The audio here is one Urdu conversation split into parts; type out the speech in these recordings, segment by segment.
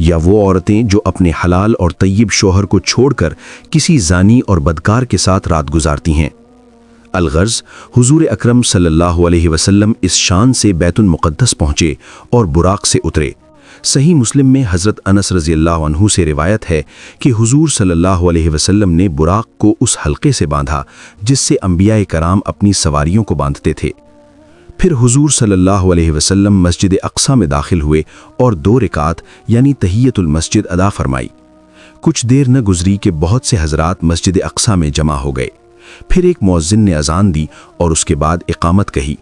یا وہ عورتیں جو اپنے حلال اور طیب شوہر کو چھوڑ کر کسی زانی اور بدکار کے ساتھ رات گزارتی ہیں۔ الغرض حضور اکرم صلی اللہ علیہ وسلم اس شان سے بیت المقدس پہنچے اور براق سے اترے۔ صحیح مسلم میں حضرت انس رضی اللہ عنہ سے روایت ہے کہ حضور صلی اللہ علیہ وسلم نے براق کو اس حلقے سے باندھا جس سے انبیاء کرام اپنی سواریوں کو باندھتے تھے۔ پھر حضور صلی اللہ علیہ وسلم مسجد اقصی میں داخل ہوئے اور 2 رکعات یعنی تحیت المسجد ادا فرمائی۔ کچھ دیر نہ گزری کہ بہت سے حضرات مسجد اقصی میں جمع ہو گئے۔ پھر ایک مؤذن نے اذان دی اور اس کے بعد اقامت کہی۔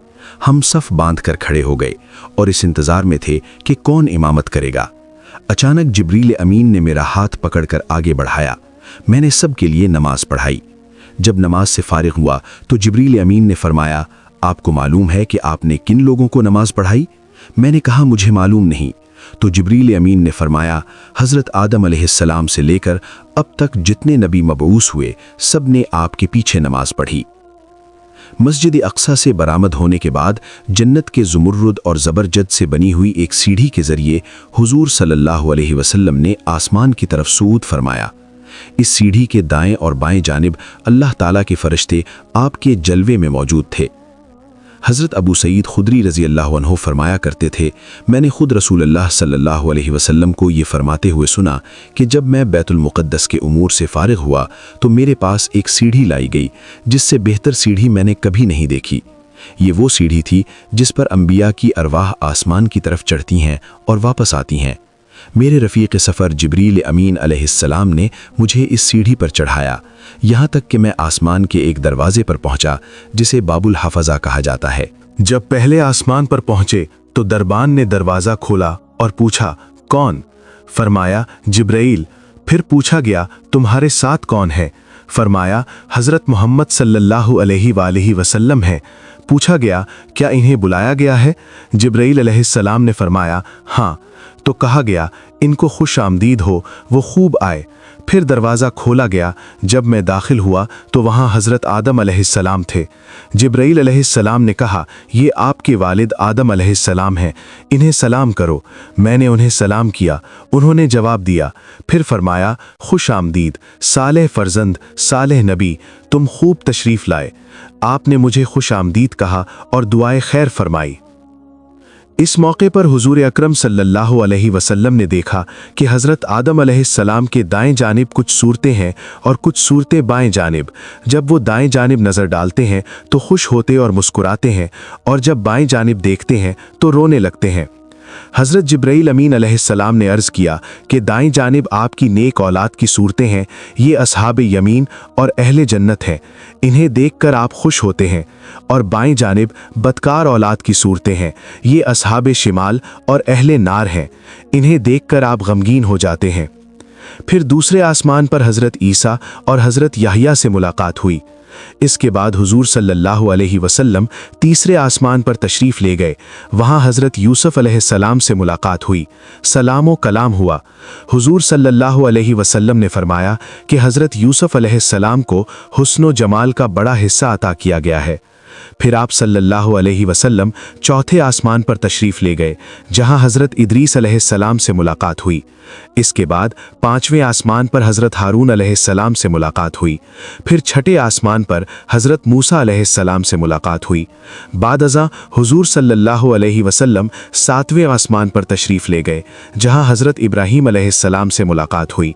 ہم صف باندھ کر کھڑے ہو گئے اور اس انتظار میں تھے کہ کون امامت کرے گا۔ اچانک جبریل امین نے میرا ہاتھ پکڑ کر آگے بڑھایا۔ میں نے سب کے لیے نماز پڑھائی۔ جب نماز سے فارغ ہوا تو جبریل امین نے فرمایا، آپ کو معلوم ہے کہ آپ نے کن لوگوں کو نماز پڑھائی؟ میں نے کہا مجھے معلوم نہیں۔ تو جبریل امین نے فرمایا، حضرت آدم علیہ السلام سے لے کر اب تک جتنے نبی مبعوث ہوئے سب نے آپ کے پیچھے نماز پڑھی۔ مسجد اقصی سے برآمد ہونے کے بعد جنت کے زمرد اور زبرجد سے بنی ہوئی ایک سیڑھی کے ذریعے حضور صلی اللہ علیہ وسلم نے آسمان کی طرف صعود فرمایا۔ اس سیڑھی کے دائیں اور بائیں جانب اللہ تعالیٰ کے فرشتے آپ کے جلوے میں موجود تھے۔ حضرت ابو سعید خدری رضی اللہ عنہ فرمایا کرتے تھے، میں نے خود رسول اللہ صلی اللہ علیہ وسلم کو یہ فرماتے ہوئے سنا کہ جب میں بیت المقدس کے امور سے فارغ ہوا تو میرے پاس ایک سیڑھی لائی گئی جس سے بہتر سیڑھی میں نے کبھی نہیں دیکھی۔ یہ وہ سیڑھی تھی جس پر انبیاء کی ارواح آسمان کی طرف چڑھتی ہیں اور واپس آتی ہیں۔ میرے رفیق سفر جبریل امین علیہ السلام نے مجھے اس سیڑھی پر چڑھایا، یہاں تک کہ میں آسمان کے ایک دروازے پر پہنچا جسے باب الحفظہ کہا جاتا ہے۔ جب پہلے آسمان پر پہنچے تو دربان نے دروازہ کھولا اور پوچھا، کون؟ فرمایا، جبرائیل۔ پھر پوچھا گیا، تمہارے ساتھ کون ہے؟ فرمایا، حضرت محمد صلی اللہ علیہ وآلہ وسلم ہے۔ پوچھا گیا، کیا انہیں بلایا گیا ہے؟ جبرائیل علیہ السلام نے فرمایا، ہاں۔ تو کہا گیا، ان کو خوش آمدید ہو، وہ خوب آئے۔ پھر دروازہ کھولا گیا۔ جب میں داخل ہوا تو وہاں حضرت آدم علیہ السلام تھے۔ جبرائیل علیہ السلام نے کہا، یہ آپ کے والد آدم علیہ السلام ہیں، انہیں سلام کرو۔ میں نے انہیں سلام کیا، انہوں نے جواب دیا۔ پھر فرمایا، خوش آمدید صالح فرزند، صالح نبی، تم خوب تشریف لائے۔ آپ نے مجھے خوش آمدید کہا اور دعائے خیر فرمائی۔ اس موقع پر حضور اکرم صلی اللہ علیہ وسلم نے دیکھا کہ حضرت آدم علیہ السلام کے دائیں جانب کچھ صورتیں ہیں اور کچھ صورتیں بائیں جانب۔ جب وہ دائیں جانب نظر ڈالتے ہیں تو خوش ہوتے اور مسکراتے ہیں، اور جب بائیں جانب دیکھتے ہیں تو رونے لگتے ہیں۔ حضرت جبرائیل امین علیہ السلام نے عرض کیا کہ دائیں جانب آپ کی نیک اولاد کی صورتیں ہیں، یہ اصحاب یمین اور اہل جنت ہیں، انہیں دیکھ کر آپ خوش ہوتے ہیں، اور بائیں جانب بدکار اولاد کی صورتیں ہیں، یہ اصحاب شمال اور اہل نار ہیں، انہیں دیکھ کر آپ غمگین ہو جاتے ہیں۔ پھر دوسرے آسمان پر حضرت عیسیٰ اور حضرت یحییٰ سے ملاقات ہوئی۔ اس کے بعد حضور صلی اللہ علیہ وسلم تیسرے آسمان پر تشریف لے گئے۔ وہاں حضرت یوسف علیہ السلام سے ملاقات ہوئی، سلام و کلام ہوا۔ حضور صلی اللہ علیہ وسلم نے فرمایا کہ حضرت یوسف علیہ السلام کو حسن و جمال کا بڑا حصہ عطا کیا گیا ہے۔ پھر آپ صلی اللہ علیہ وسلم چوتھے آسمان پر تشریف لے گئے، جہاں حضرت ادریس علیہ السلام سے ملاقات ہوئی۔ اس کے بعد پانچویں آسمان پر حضرت ہارون علیہ السلام سے ملاقات ہوئی۔ پھر چھٹے آسمان پر حضرت موسیٰ علیہ السلام سے ملاقات ہوئی۔ بعد ازاں حضور صلی اللہ علیہ وسلم ساتویں آسمان پر تشریف لے گئے، جہاں حضرت ابراہیم علیہ السلام سے ملاقات ہوئی۔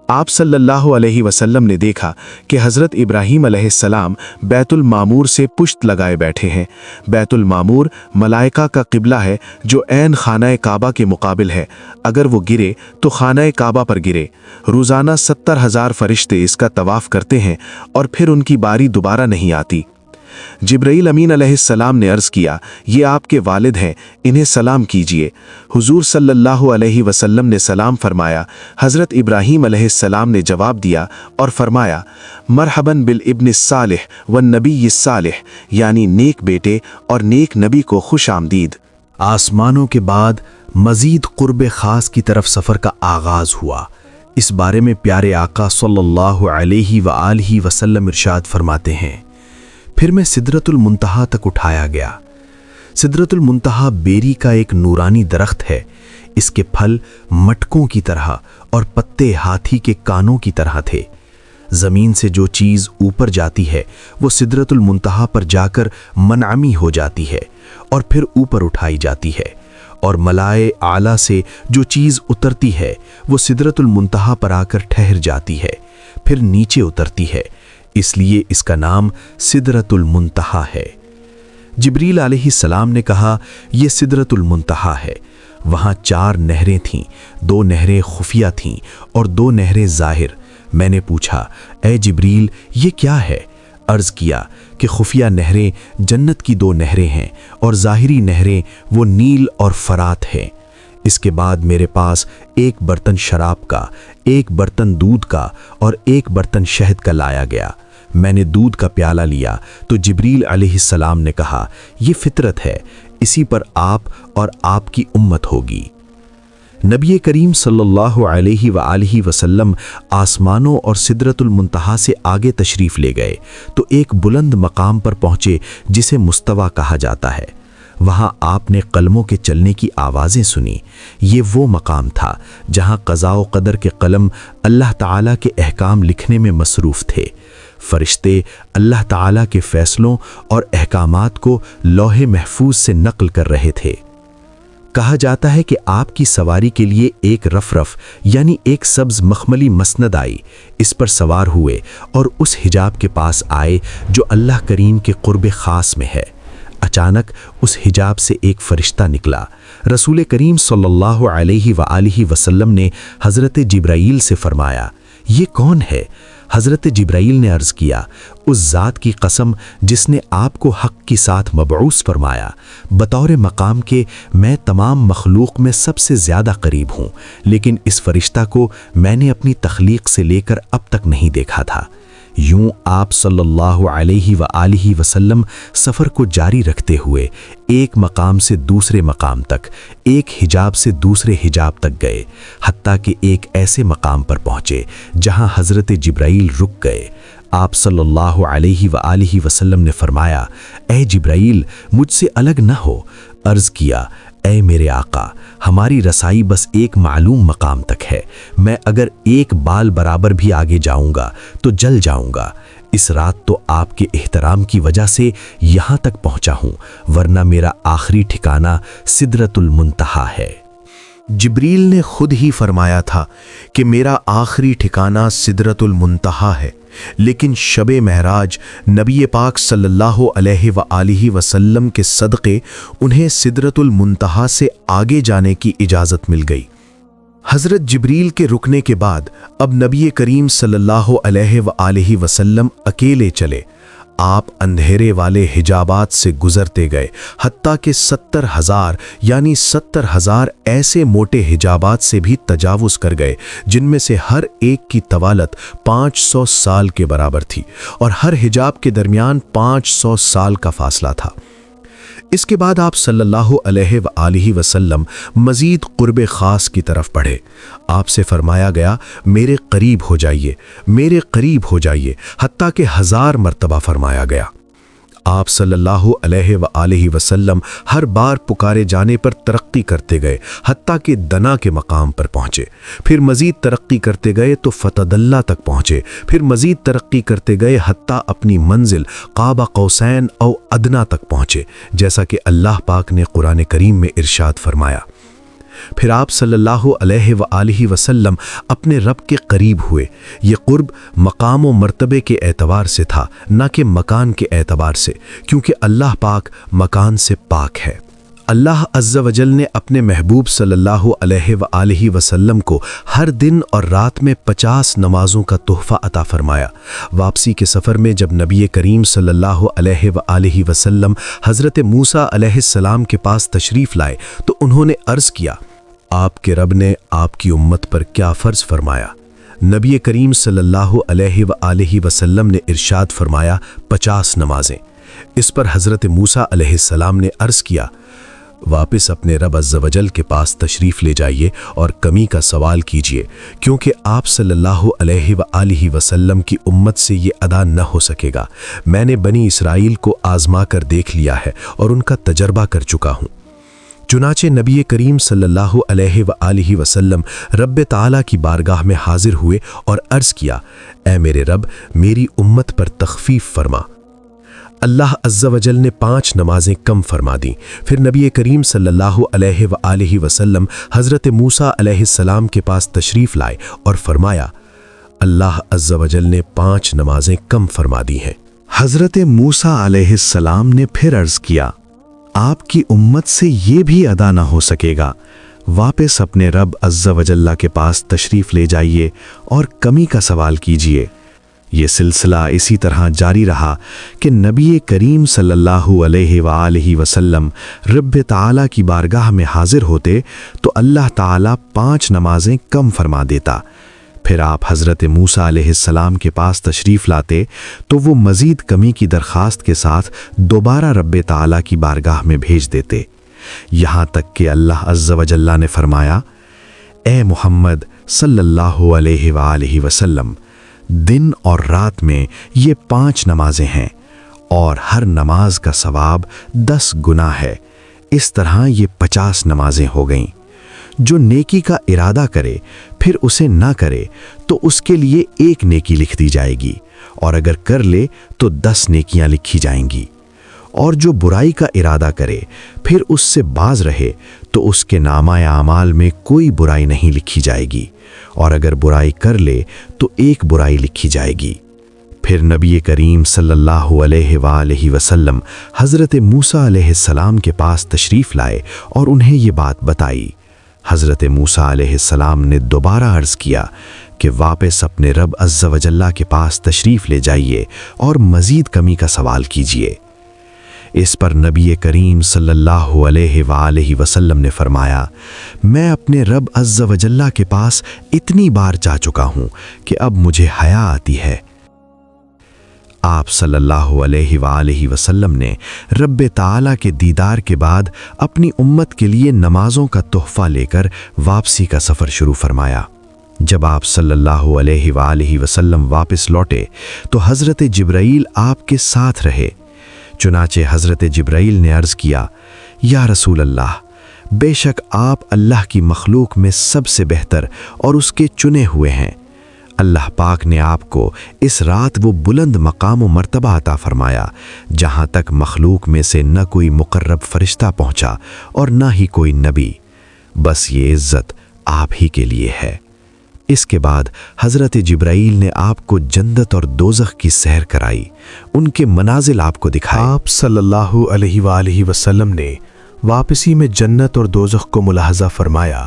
آپ صلی اللہ علیہ وسلم نے دیکھا کہ حضرت ابراہیم علیہ السلام بیت المعمور سے پشت لگائے بیٹھے ہیں۔ بیت المعمور ملائکہ کا قبلہ ہے جو عین خانہ کعبہ کے مقابل ہے، اگر وہ گرے تو خانہ کعبہ پر گرے۔ روزانہ 70,000 فرشتے اس کا طواف کرتے ہیں اور پھر ان کی باری دوبارہ نہیں آتی۔ جبرائیل امین علیہ السلام نے عرض کیا، یہ آپ کے والد ہیں، انہیں سلام کیجیے۔ حضور صلی اللہ علیہ وسلم نے سلام فرمایا۔ حضرت ابراہیم علیہ السلام نے جواب دیا اور فرمایا، مرحباً بالابن الصالح والنبی الصالح، یعنی نیک بیٹے اور نیک نبی کو خوش آمدید۔ آسمانوں کے بعد مزید قرب خاص کی طرف سفر کا آغاز ہوا۔ اس بارے میں پیارے آقا صلی اللہ علیہ وآلہ وسلم ارشاد فرماتے ہیں، پھر میں سدرۃ المنتہا تک اٹھایا گیا۔ سدرۃ المنتہا بیری کا ایک نورانی درخت ہے، اس کے پھل مٹکوں کی طرح اور پتے ہاتھی کے کانوں کی طرح تھے۔ زمین سے جو چیز اوپر جاتی ہے وہ سدرۃ المنتہا پر جا کر منعمی ہو جاتی ہے اور پھر اوپر اٹھائی جاتی ہے، اور ملائے اعلیٰ سے جو چیز اترتی ہے وہ سدرۃ المنتہا پر آ کر ٹھہر جاتی ہے، پھر نیچے اترتی ہے، اس لیے اس کا نام سدرۃ المنتہا ہے۔ جبریل علیہ السلام نے کہا، یہ سدرۃ المنتہا ہے۔ وہاں 4 نہریں تھیں، 2 نہریں خفیہ تھیں اور 2 نہریں ظاہر۔ میں نے پوچھا، اے جبریل یہ کیا ہے؟ عرض کیا کہ خفیہ نہریں جنت کی 2 نہریں ہیں اور ظاہری نہریں وہ نیل اور فرات ہیں۔ اس کے بعد میرے پاس 1 برتن شراب کا، 1 برتن دودھ کا اور 1 برتن شہد کا لایا گیا۔ میں نے دودھ کا پیالہ لیا تو جبریل علیہ السلام نے کہا، یہ فطرت ہے، اسی پر آپ اور آپ کی امت ہوگی۔ نبی کریم صلی اللہ علیہ وآلہ وسلم آسمانوں اور سدرۃ المنتہا سے آگے تشریف لے گئے تو ایک بلند مقام پر پہنچے جسے مستوی کہا جاتا ہے۔ وہاں آپ نے قلموں کے چلنے کی آوازیں سنی۔ یہ وہ مقام تھا جہاں قضاء و قدر کے قلم اللہ تعالیٰ کے احکام لکھنے میں مصروف تھے۔ فرشتے اللہ تعالیٰ کے فیصلوں اور احکامات کو لوح محفوظ سے نقل کر رہے تھے۔ کہا جاتا ہے کہ آپ کی سواری کے لیے ایک رفرف یعنی ایک سبز مخملی مسند آئی، اس پر سوار ہوئے اور اس حجاب کے پاس آئے جو اللہ کریم کے قرب خاص میں ہے۔ اچانک اس حجاب سے ایک فرشتہ نکلا۔ رسول کریم صلی اللہ علیہ وآلہ وسلم نے حضرت جبرائیل سے فرمایا، یہ کون ہے؟ حضرت جبرائیل نے عرض کیا، اس ذات کی قسم جس نے آپ کو حق کی ساتھ مبعوث فرمایا، بطور مقام کے میں تمام مخلوق میں سب سے زیادہ قریب ہوں، لیکن اس فرشتہ کو میں نے اپنی تخلیق سے لے کر اب تک نہیں دیکھا تھا۔ یوں آپ صلی اللہ علیہ وآلہ وسلم سفر کو جاری رکھتے ہوئے ایک مقام سے دوسرے مقام تک، ایک حجاب سے دوسرے حجاب تک گئے، حتیٰ کہ ایک ایسے مقام پر پہنچے جہاں حضرت جبرائیل رک گئے۔ آپ صلی اللہ علیہ وآلہ وسلم نے فرمایا، اے جبرائیل مجھ سے الگ نہ ہو۔ عرض کیا، اے میرے آقا، ہماری رسائی بس ایک معلوم مقام تک ہے، میں اگر ایک بال برابر بھی آگے جاؤں گا تو جل جاؤں گا۔ اس رات تو آپ کے احترام کی وجہ سے یہاں تک پہنچا ہوں، ورنہ میرا آخری ٹھکانہ سدرۃ المنتہا ہے۔ جبریل نے خود ہی فرمایا تھا کہ میرا آخری ٹھکانہ سدرۃ المنتہا ہے، لیکن شب معراج نبی پاک صلی اللہ علیہ وآلہ وسلم کے صدقے انہیں سدرۃ المنتہا سے آگے جانے کی اجازت مل گئی۔ حضرت جبریل کے رکنے کے بعد اب نبی کریم صلی اللہ علیہ وآلہ وسلم اکیلے چلے۔ آپ اندھیرے والے حجابات سے گزرتے گئے، حتیٰ کہ 70,000 یعنی 70,000 ایسے موٹے حجابات سے بھی تجاوز کر گئے جن میں سے ہر ایک کی طوالت 500 سال کے برابر تھی اور ہر حجاب کے درمیان 500 سال کا فاصلہ تھا۔ اس کے بعد آپ صلی اللہ علیہ وآلہ وسلم مزید قرب خاص کی طرف بڑھے۔ آپ سے فرمایا گیا، میرے قریب ہو جائیے، میرے قریب ہو جائیے، حتیٰ کہ 1000 مرتبہ فرمایا گیا۔ آپ صلی اللہ علیہ وآلہ وسلم ہر بار پکارے جانے پر ترقی کرتے گئے، حتیٰ کہ دنا کے مقام پر پہنچے، پھر مزید ترقی کرتے گئے تو فتدلہ تک پہنچے، پھر مزید ترقی کرتے گئے حتیٰ اپنی منزل قاب قوسین او ادنا تک پہنچے، جیسا کہ اللہ پاک نے قرآن کریم میں ارشاد فرمایا۔ پھر آپ صلی اللہ علیہ وآلہ وسلم اپنے رب کے قریب ہوئے۔ یہ قرب مقام و مرتبے کے اعتبار سے تھا، نہ کہ مکان کے اعتبار سے، کیونکہ اللہ پاک مکان سے پاک ہے۔ اللہ عز و جل نے اپنے محبوب صلی اللہ علیہ وآلہ وسلم کو ہر دن اور رات میں 50 نمازوں کا تحفہ عطا فرمایا۔ واپسی کے سفر میں جب نبی کریم صلی اللہ علیہ وآلہ وسلم حضرت موسیٰ علیہ السلام کے پاس تشریف لائے تو انہوں نے عرض کیا، آپ کے رب نے آپ کی امت پر کیا فرض فرمایا؟ نبی کریم صلی اللہ علیہ وآلہ وسلم نے ارشاد فرمایا، 50 نمازیں۔ اس پر حضرت موسیٰ علیہ السلام نے عرض کیا، واپس اپنے رب عز و جل کے پاس تشریف لے جائیے اور کمی کا سوال کیجیے، کیونکہ آپ صلی اللہ علیہ وآلہ وسلم کی امت سے یہ ادا نہ ہو سکے گا۔ میں نے بنی اسرائیل کو آزما کر دیکھ لیا ہے اور ان کا تجربہ کر چکا ہوں۔ چنانچہ نبی کریم صلی اللہ علیہ وآلہ وسلم رب تعالیٰ کی بارگاہ میں حاضر ہوئے اور عرض کیا، اے میرے رب، میری امت پر تخفیف فرما۔ اللہ عز و جل نے 5 نمازیں کم فرما دیں۔ پھر نبی کریم صلی اللہ علیہ وآلہ وسلم حضرت موسیٰ علیہ السلام کے پاس تشریف لائے اور فرمایا، اللہ عز و جل نے 5 نمازیں کم فرما دی ہیں۔ حضرت موسیٰ علیہ السلام نے پھر عرض کیا، آپ کی امت سے یہ بھی ادا نہ ہو سکے گا، واپس اپنے رب عز و جل کے پاس تشریف لے جائیے اور کمی کا سوال کیجیے۔ یہ سلسلہ اسی طرح جاری رہا کہ نبی کریم صلی اللہ علیہ وآلہ وسلم رب تعالیٰ کی بارگاہ میں حاضر ہوتے تو اللہ تعالیٰ 5 نمازیں کم فرما دیتا۔ پھر آپ حضرت موسیٰ علیہ السلام کے پاس تشریف لاتے تو وہ مزید کمی کی درخواست کے ساتھ دوبارہ رب تعالیٰ کی بارگاہ میں بھیج دیتے، یہاں تک کہ اللہ عز و جل نے فرمایا، اے محمد صلی اللہ علیہ وآلہ وسلم، دن اور رات میں یہ 5 نمازیں ہیں اور ہر نماز کا ثواب 10 گنا ہے۔ اس طرح یہ 50 نمازیں ہو گئیں۔ جو نیکی کا ارادہ کرے پھر اسے نہ کرے تو اس کے لیے 1 نیکی لکھ دی جائے گی، اور اگر کر لے تو 10 نیکیاں لکھی جائیں گی۔ اور جو برائی کا ارادہ کرے پھر اس سے باز رہے تو اس کے نامہ اعمال میں کوئی برائی نہیں لکھی جائے گی، اور اگر برائی کر لے تو 1 برائی لکھی جائے گی۔ پھر نبی کریم صلی اللہ علیہ وآلہ وسلم حضرت موسیٰ علیہ السلام کے پاس تشریف لائے اور انہیں یہ بات بتائی۔ حضرت موسیٰ علیہ السلام نے دوبارہ عرض کیا کہ واپس اپنے رب عز و جل کے پاس تشریف لے جائیے اور مزید کمی کا سوال کیجیے۔ اس پر نبی کریم صلی اللہ علیہ وآلہ وسلم نے فرمایا، میں اپنے رب عز و جل کے پاس اتنی بار جا چکا ہوں کہ اب مجھے حیا آتی ہے۔ آپ صلی اللہ علیہ وآلہ وسلم نے رب تعالیٰ کے دیدار کے بعد اپنی امت کے لیے نمازوں کا تحفہ لے کر واپسی کا سفر شروع فرمایا۔ جب آپ صلی اللہ علیہ وآلہ وسلم واپس لوٹے تو حضرت جبرائیل آپ کے ساتھ رہے۔ چنانچہ حضرت جبرائیل نے عرض کیا، یا رسول اللہ، بے شک آپ اللہ کی مخلوق میں سب سے بہتر اور اس کے چنے ہوئے ہیں۔ اللہ پاک نے آپ کو اس رات وہ بلند مقام و مرتبہ عطا فرمایا جہاں تک مخلوق میں سے نہ کوئی مقرب فرشتہ پہنچا اور نہ ہی کوئی نبی، بس یہ عزت آپ ہی کے لیے ہے۔ اس کے بعد حضرت جبرائیل نے آپ کو جنت اور دوزخ کی سیر کرائی، ان کے منازل آپ کو دکھائے۔ آپ صلی اللہ علیہ وآلہ وسلم نے واپسی میں جنت اور دوزخ کو ملاحظہ فرمایا،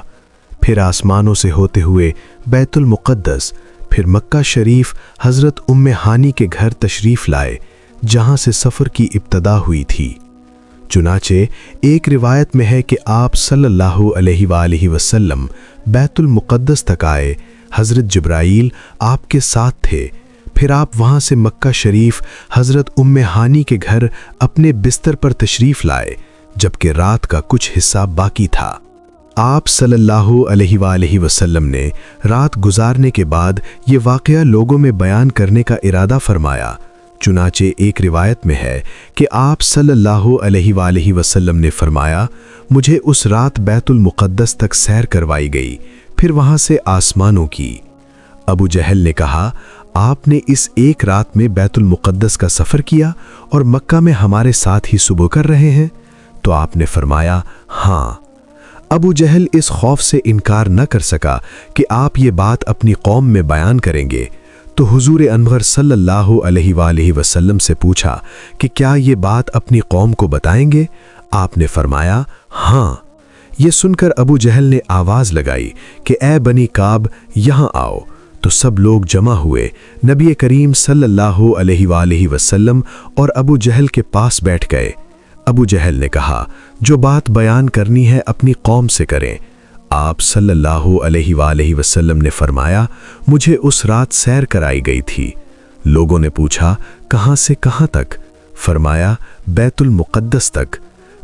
پھر آسمانوں سے ہوتے ہوئے بیت المقدس، پھر مکہ شریف حضرت ام ہانی کے گھر تشریف لائے جہاں سے سفر کی ابتدا ہوئی تھی۔ چنانچہ ایک روایت میں ہے کہ آپ صلی اللہ علیہ وآلہ وسلم بیت المقدس تک آئے، حضرت جبرائیل آپ کے ساتھ تھے، پھر آپ وہاں سے مکہ شریف حضرت ام ہانی کے گھر اپنے بستر پر تشریف لائے جبکہ رات کا کچھ حصہ باقی تھا۔ آپ صلی اللہ علیہ وآلہ وسلم نے رات گزارنے کے بعد یہ واقعہ لوگوں میں بیان کرنے کا ارادہ فرمایا۔ چنانچہ ایک روایت میں ہے کہ آپ صلی اللہ علیہ وآلہ وسلم نے فرمایا، مجھے اس رات بیت المقدس تک سیر کروائی گئی، پھر وہاں سے آسمانوں کی۔ ابو جہل نے کہا، آپ نے اس ایک رات میں بیت المقدس کا سفر کیا اور مکہ میں ہمارے ساتھ ہی صبح کر رہے ہیں؟ تو آپ نے فرمایا، ہاں۔ ابو جہل اس خوف سے انکار نہ کر سکا کہ آپ یہ بات اپنی قوم میں بیان کریں گے، تو حضور انور صلی اللہ علیہ وآلہ وسلم سے پوچھا کہ کیا یہ بات اپنی قوم کو بتائیں گے؟ آپ نے فرمایا، ہاں۔ یہ سن کر ابو جہل نے آواز لگائی کہ اے بنی کعب، یہاں آؤ، تو سب لوگ جمع ہوئے، نبی کریم صلی اللہ علیہ وآلہ وسلم اور ابو جہل کے پاس بیٹھ گئے۔ ابو جہل نے کہا، جو بات بیان کرنی ہے اپنی قوم سے کریں۔ آپ صلی اللہ علیہ وآلہ وسلم نے فرمایا، مجھے اس رات سیر کرائی گئی تھی۔ لوگوں نے پوچھا، کہاں سے کہاں تک؟ فرمایا، بیت المقدس تک۔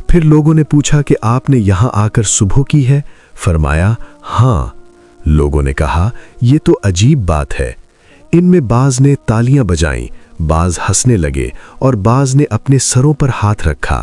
پھر لوگوں نے پوچھا کہ آپ نے یہاں آ کر صبح کی ہے؟ فرمایا، ہاں۔ لوگوں نے کہا، یہ تو عجیب بات ہے۔ ان میں بعض نے تالیاں بجائیں، بعض ہنسنے لگے اور بعض نے اپنے سروں پر ہاتھ رکھا۔